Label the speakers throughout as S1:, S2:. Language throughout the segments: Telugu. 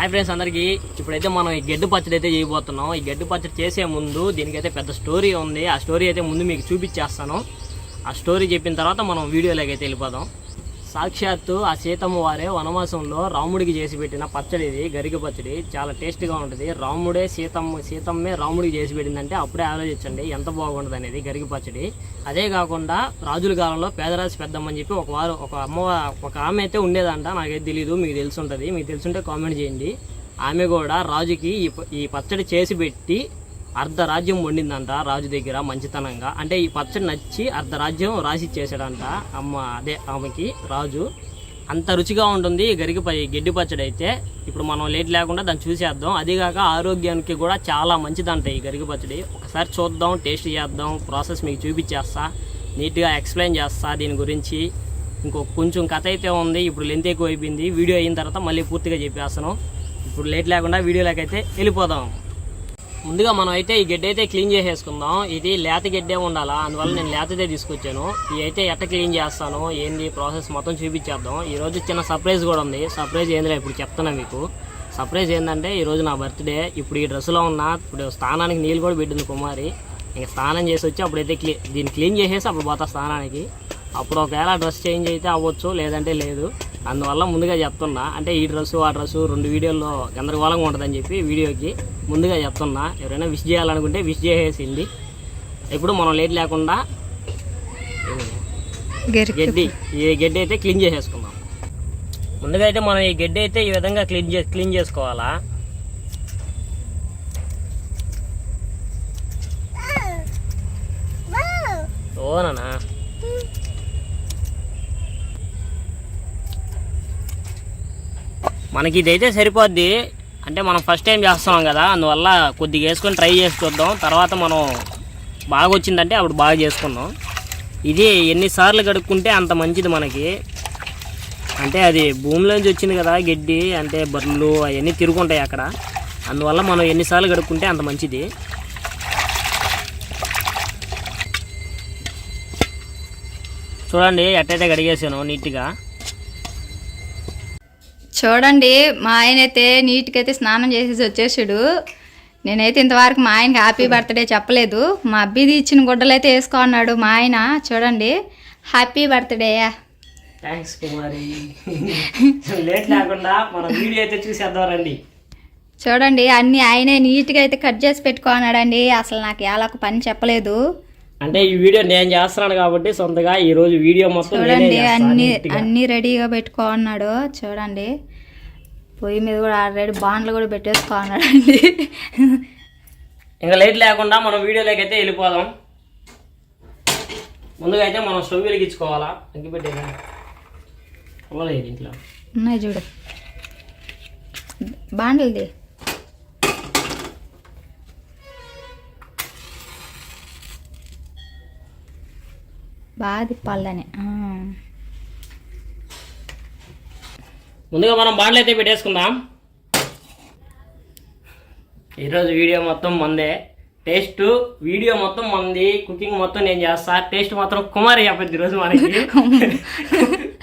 S1: హాయ్ ఫ్రెండ్స్ అందరికీ. ఇప్పుడైతే మనం ఈ గడ్డి పచ్చడి అయితే చేయబోతున్నాం. ఈ గడ్డి పచ్చడి చేసే ముందు దీనికైతే పెద్ద స్టోరీ ఉంది. ఆ స్టోరీ అయితే ముందు మీకు చూపించేస్తాను. ఆ స్టోరీ చెప్పిన తర్వాత మనం వీడియోలోకి అయితే వెళ్ళిపోదాం. సాక్షాత్తు ఆ సీతమ్మ వారే వనవాసంలో రాముడికి చేసి పెట్టిన పచ్చడి ఇది, గరిక పచ్చడి. చాలా టేస్ట్గా ఉంటుంది. రాముడే సీతమ్మే రాముడికి చేసి పెట్టిందంటే అప్పుడే ఆలోచించండి ఎంత బాగుంటుంది అనేది గరిక పచ్చడి. అదే కాకుండా రాజుల కాలంలో పేదరాజు పెద్దమ్మని చెప్పి ఒక ఆమె అయితే ఉండేదంట. నాకైతే తెలీదు, మీకు తెలుసుంటుంది. మీకు తెలుసుంటే కామెంట్ చేయండి. ఆమె కూడా రాజుకి ఈ పచ్చడి చేసి పెట్టి అర్ధరాజ్యం వండిందంట రాజు దగ్గర మంచితనంగా. అంటే ఈ పచ్చడి నచ్చి అర్ధరాజ్యం రాసిచ్చేసాడంట ఆమెకి రాజు. అంత రుచిగా ఉంటుంది గడ్డి పచ్చడి అయితే. ఇప్పుడు మనం లేట్ లేకుండా దాన్ని చూసేద్దాం. అదిగాక ఆరోగ్యానికి కూడా చాలా మంచిదంట ఈ గరిక పచ్చడి. ఒకసారి చూద్దాం, టేస్ట్ చేద్దాం. ప్రాసెస్ మీకు చూపించేస్తా, నీట్గా ఎక్స్ప్లెయిన్ చేస్తా దీని గురించి. కొంచెం కథ అయితే ఉంది. ఇప్పుడు లెంత్ ఎక్కువ అయిపోయింది. వీడియో అయిన తర్వాత మళ్ళీ పూర్తిగా చెప్పేస్తాను. ఇప్పుడు లేట్ లేకుండా వీడియోలోకి అయితే వెళ్ళిపోదాం. ముందుగా మనం అయితే ఈ గడ్డి అయితే క్లీన్ చేసేసుకుందాం. ఇది లేత గడ్డే ఉండాలా, అందువల్ల నేను లేతదే తీసుకొచ్చాను. ఇది అయితే ఎట్ట క్లీన్ చేస్తాను ఏంది ప్రాసెస్ మొత్తం చూపించేద్దాం. ఈరోజు చిన్న సర్ప్రైజ్ కూడా ఉంది. సర్ప్రైజ్ ఏందిరా ఇప్పుడు చెప్తాను మీకు. సర్ప్రైజ్ ఏంటంటే ఈరోజు నా బర్త్డే. ఇప్పుడు ఈ డ్రెస్సులో ఉన్నా. ఇప్పుడు స్నానానికి నీళ్ళు కూడా పెట్టింది కుమారి. ఇంకా స్నానం చేసి వచ్చి అప్పుడైతే దీన్ని క్లీన్ చేసేసి అప్పుడు పోతా స్నానానికి. అప్పుడు ఒకవేళ డ్రెస్ చేంజ్ అయితే అవ్వచ్చు, లేదంటే లేదు. అందువల్ల ముందుగా చెప్తున్నా. అంటే ఈ డ్రెస్సు ఆ డ్రెస్సు 2 వీడియోల్లో గందరగోళంగా ఉంటుందని చెప్పి వీడియోకి ముందుగా చెప్తున్నా. ఎవరైనా విష్ చేయాలనుకుంటే విష్ చేసేసింది. ఇప్పుడు మనం లేట్ లేకుండా ఈ గడ్డి అయితే క్లీన్ చేసేసుకుందాం. ముందుగా అయితే మనం ఈ గడ్డి అయితే ఈ విధంగా క్లీన్ చేసుకోవాలా. ఓనా మనకి ఇదైతే సరిపోద్ది. అంటే మనం ఫస్ట్ టైం చేస్తున్నాం కదా, అందువల్ల కొద్దిగా వేసుకొని ట్రై చేసి చూద్దాం. తర్వాత మనం బాగా వచ్చిందంటే అప్పుడు బాగా చేసుకుందాం. ఇది ఎన్నిసార్లు కడుక్కుంటే అంత మంచిది మనకి. అంటే అది భూమిలోంచి వచ్చింది కదా గడ్డి, అంటే బర్రెలు అవన్నీ తిరుగుంటాయి అక్కడ. అందువల్ల మనం ఎన్నిసార్లు కడుక్కుంటే అంత మంచిది. చూడండి ఎట్టయితే కడిగేసాను నీట్గా.
S2: చూడండి మా ఆయన అయితే నీట్గా అయితే స్నానం చేసేసి వచ్చేసాడు. నేనైతే ఇంతవరకు మా ఆయనకి హ్యాపీ బర్త్డే చెప్పలేదు. మా అబ్బిది ఇచ్చిన గుడ్డలు అయితే వేసుకో అన్నాడు మా ఆయన. చూడండి హ్యాపీ బర్త్డే.
S1: థ్యాంక్స్ కుమారి. లేట్ లేకుండా మన వీడియో అయితే చూసేద్దాం రండి.
S2: చూడండి అన్ని ఆయనే నీట్గా అయితే కట్ చేసి పెట్టుకో అన్నాడండి. అసలు నాకు ఎలాగ పని చెప్పలేదు.
S1: అంటే ఈ వీడియో నేను చేస్తున్నాను కాబట్టి సొంతగా ఈ రోజు వీడియో మొత్తం
S2: చూడండి అన్ని రెడీగా పెట్టుకో అన్నాడు. చూడండి పొయ్యి మీద కూడా ఆల్రెడీ బాండ్లు కూడా పెట్టేసుకో అన్నాడండి.
S1: ఇంకా లేట్ లేకుండా మనం వీడియోలోకి అయితే వెళ్ళిపోదాం. ముందుగా అయితే మనం స్టవ్ వెలిగించుకోవాలా. అగ్గి పెట్టేదా అవ్వలేదు ఇంట్లో
S2: ఉన్నాయి చూడు బాండ్లది. బాగా తిప్పాలని.
S1: ముందుగా మనం బాండ్లు అయితే పెట్టేసుకుందాం. ఈరోజు వీడియో మొత్తం మందే. టేస్ట్ వీడియో మొత్తం మంది. కుకింగ్ మొత్తం నేను చేస్తా. టేస్ట్ మాత్రం కుమారి చెప్పద్దు ఈరోజు మనకి.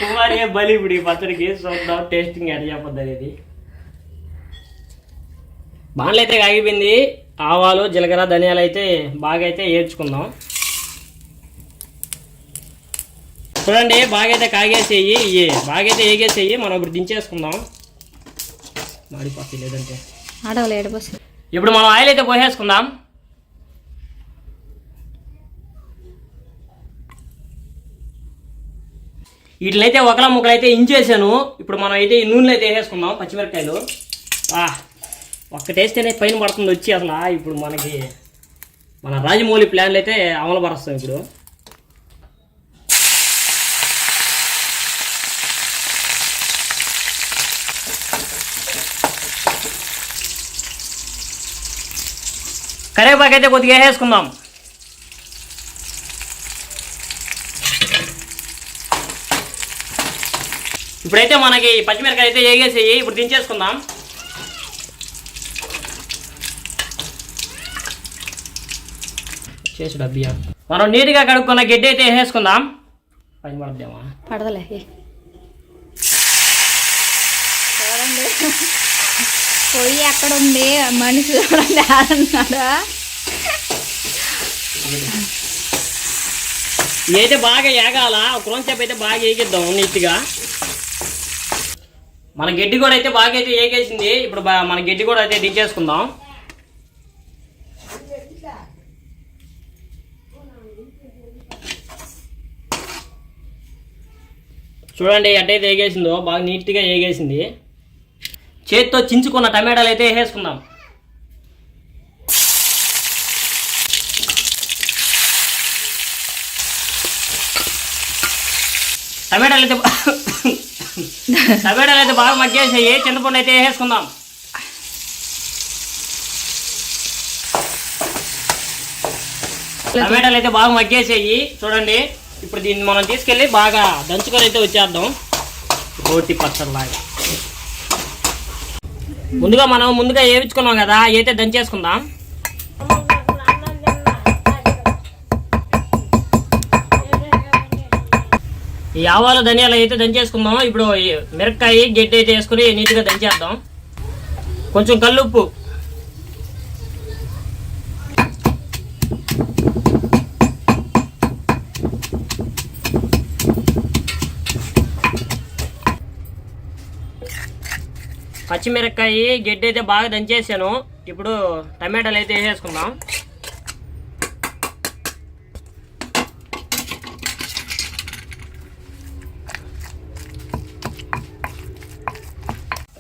S1: కుమారి బలి ఇప్పుడు ఈ పచ్చడికి. చూద్దాం టేస్టింగ్ ఎట్లా చెప్పద్దు అనేది. బాండ్లు అయితే కాగిపోయింది. ఆవాలు జీలకర్ర ధనియాలు అయితే బాగా అయితే ఏడ్చుకుందాం. చూడండి బాగా అయితే కాగేసేయి, బాగా అయితే ఏగేసేయి. మనం ఇప్పుడు దించేసుకుందాం. మాడిపోతుంది లేదంటే ఇప్పుడు మనం ఆయిల్ అయితే పోసేసుకుందాం. వీటినైతే ఒకలా ముక్కలు అయితే ఇంచేసాను. ఇప్పుడు మనం అయితే ఈ నూనెలో అయితే వేసేసుకుందాం పచ్చిమిరపకాయలు. ఒక్క టేస్ట్ అనేది పైన పడుతుంది వచ్చి అసలు. ఇప్పుడు మనకి మన రాజమౌళి ప్లాన్లు అయితే అమలు పరుస్తాం. ఇప్పుడు కరివేపాకు అయితే కొద్దిగా వేసుకుందాం. ఇప్పుడైతే మనకి పచ్చిమిరకాయ అయితే వేగేసేయి. ఇప్పుడు దించేసుకుందాం. చేసి డబ్బియా మనం నీట్గా కడుక్కున్న గడ్డి అయితే వేసేసుకుందాం. పైన పడద్దామా?
S2: పడదలే. పొయ్యి ఎక్కడ ఉంది మనిషి చూడండి ఆడున్నాడు.
S1: ఇదైతే బాగా ఏగాల, ఒక రోజుసేపు అయితే బాగా ఏగిద్దాం నీట్గా. మన గడ్డి కూడా అయితే బాగా అయితే ఏగేసింది. ఇప్పుడు మన గడ్డి కూడా అయితే దించేసుకుందాం. చూడండి ఎట్టయితే ఏగేసిందో, బాగా నీట్గా ఏగేసింది. చేతితో చించుకున్న టమాటాలు అయితే వేసేసుకుందాం. టమాటాలు అయితే బాగా మగ్గేసాయి. చింతపండు అయితే వేసేసుకుందాం. టమాటాలు అయితే బాగా మగ్గేసాయి చూడండి. ఇప్పుడు దీన్ని మనం తీసుకెళ్ళి బాగా దంచుకొని అయితే వచ్చేద్దాం రోటి పచ్చడిలాగా. ముందుగా వేయించుకున్నాం కదా, అయితే దంచేసుకుందాం. ఈ ఆవాలు ధనియాలు అయితే దంచేసుకుందాం. ఇప్పుడు మిరపకాయ గడ్డి అయితే వేసుకుని నీట్గా దంచేద్దాం. కొంచెం కల్లుప్పు, పచ్చిమిరపకాయ గడ్డి అయితే బాగా దంచేసాను. ఇప్పుడు టమాటాలు అయితే వేసేసుకుందాం.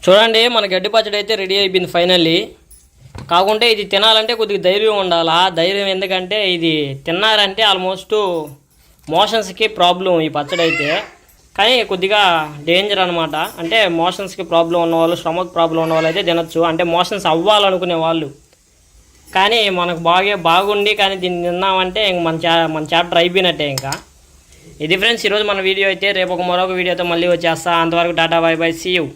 S1: చూడండి మన గడ్డి పచ్చడి అయితే రెడీ అయిపోయింది ఫైనల్లీ. కాకుంటే ఇది తినాలంటే కొద్దిగా ధైర్యం ఉండాలి. ధైర్యం ఎందుకంటే ఇది తిన్నారంటే ఆల్మోస్ట్ మోషన్స్కి ప్రాబ్లం ఈ పచ్చడి అయితే. కానీ కొద్దిగా డేంజర్ అనమాట. అంటే మోషన్స్కి ప్రాబ్లం ఉన్నవాళ్ళు, స్టమక్ ప్రాబ్లం ఉన్న వాళ్ళు అయితే తినచ్చు. అంటే మోషన్స్ అవ్వాలనుకునే వాళ్ళు. కానీ మనకు బాగుండి కానీ దీన్ని తిన్నామంటే ఇంక మన చాప్టర్ అయిపోయినట్టే. ఇంకా ఇది ఫ్రెండ్స్ ఈరోజు మన వీడియో అయితే. రేపు మరొక వీడియోతో మళ్ళీ వచ్చేస్తా. అంతవరకు tata bye bye, see you.